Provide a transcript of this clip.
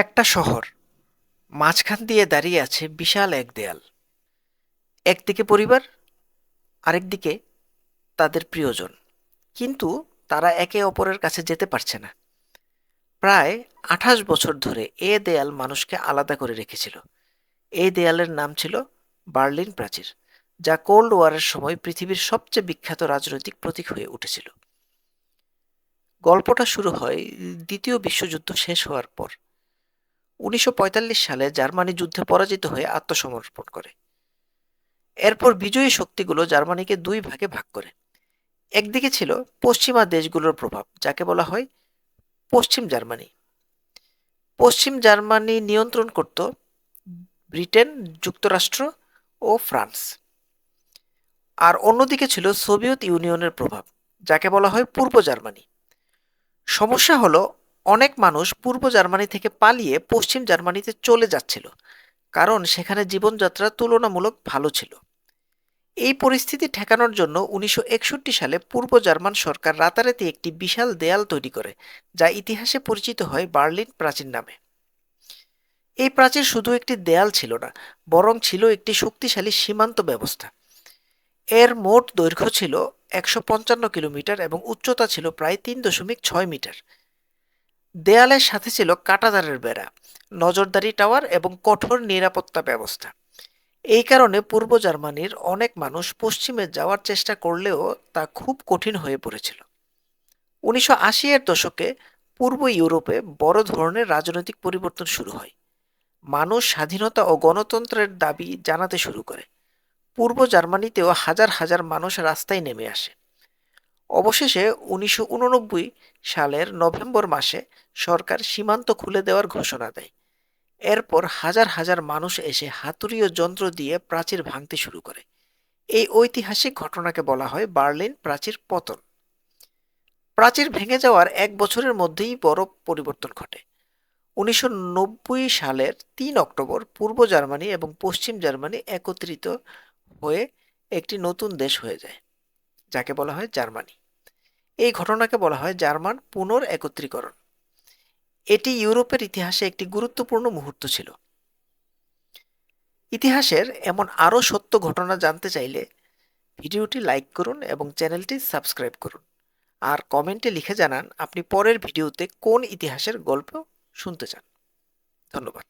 একটা শহর, মাঝখান দিয়ে দাঁড়িয়ে আছে বিশাল এক দেয়াল। একদিকে পরিবার, আরেকদিকে তাদের প্রিয়জন। কিন্তু তারা একে অপরের কাছে যেতে পারছে না। প্রায় 28 বছর ধরে এ দেয়াল মানুষকে আলাদা করে রেখেছিল। এই দেয়ালের নাম ছিল বার্লিন প্রাচীর, যা কোল্ড ওয়ারের সময় পৃথিবীর সবচেয়ে বিখ্যাত রাজনৈতিক প্রতীক হয়ে উঠেছিল। গল্পটা শুরু হয় দ্বিতীয় বিশ্বযুদ্ধ শেষ হওয়ার পর। 1945 সালে জার্মানি যুদ্ধে পরাজিত হয়ে আত্মসমর্পণ করে। এরপর বিজয়ী শক্তিগুলো জার্মানিকে দুই ভাগে ভাগ করে। একদিকে ছিল পশ্চিমা দেশগুলোর প্রভাব, যাকে বলা হয় পশ্চিম জার্মানি। পশ্চিম জার্মানি নিয়ন্ত্রণ করত ব্রিটেন, যুক্তরাষ্ট্র ও ফ্রান্স। আর অন্যদিকে ছিল সোভিয়েত ইউনিয়নের প্রভাব, যাকে বলা হয় পূর্ব জার্মানি। সমস্যা হলো, অনেক মানুষ পূর্ব জার্মানি থেকে পালিয়ে পশ্চিম জার্মানিতে চলে যাচ্ছিল, কারণ সেখানে জীবনযাত্রা তুলনামূলক ভালো ছিল। এই পরিস্থিতি ঠেকানোর জন্য 1961 সালে পূর্ব জার্মান সরকার রাতারাতি একটি বিশাল দেয়াল তৈরি করে, যা ইতিহাসে পরিচিত হয় বার্লিন প্রাচীর নামে। এই প্রাচীর শুধু একটি দেয়াল ছিল না, বরং ছিল একটি শক্তিশালী সীমান্ত ব্যবস্থা। এর মোট দৈর্ঘ্য ছিল 155 কিলোমিটার এবং উচ্চতা ছিল প্রায় 3.6 মিটার। দেয়ালের সাথে ছিল কাঁটাতারের বেড়া, নজরদারি টাওয়ার এবং কঠোর নিরাপত্তা ব্যবস্থা। এই কারণে পূর্ব জার্মানির অনেক মানুষ পশ্চিমে যাওয়ার চেষ্টা করলেও তা খুব কঠিন হয়ে পড়েছিল। 1980-এর দশকে পূর্ব ইউরোপে বড় ধরনের রাজনৈতিক পরিবর্তন শুরু হয়। মানুষ স্বাধীনতা ও গণতন্ত্রের দাবি জানাতে শুরু করে। পূর্ব জার্মানিতেও হাজার হাজার মানুষ রাস্তায় নেমে আসে। অবশেষে 1989 সালের নভেম্বর মাসে সরকার সীমান্ত খুলে দেওয়ার ঘোষণা দেয়। এরপর হাজার হাজার মানুষ এসে হাতুড়ি ও যন্ত্র দিয়ে প্রাচীর ভাঙতে শুরু করে। এই ঐতিহাসিক ঘটনাকে বলা হয় বার্লিন প্রাচীর পতন। প্রাচীর ভেঙে যাওয়ার 1 বছরের মধ্যেই বড় পরিবর্তন ঘটে। 1990 সালের 3 অক্টোবর পূর্ব জার্মানি এবং পশ্চিম জার্মানি একত্রিত হয়ে একটি নতুন দেশ হয়ে যায়, যাকে বলা হয় জার্মানি। এই ঘটনাকে বলা হয় জার্মান পুনর একত্রীকরণ। এটি ইউরোপের ইতিহাসে একটি গুরুত্বপূর্ণ মুহূর্ত ছিল। ইতিহাসের এমন আরও সত্য ঘটনা জানতে চাইলে ভিডিওটি লাইক করুন এবং চ্যানেলটি সাবস্ক্রাইব করুন। আর কমেন্টে লিখে জানান আপনি পরের ভিডিওতে কোন ইতিহাসের গল্প শুনতে চান। ধন্যবাদ।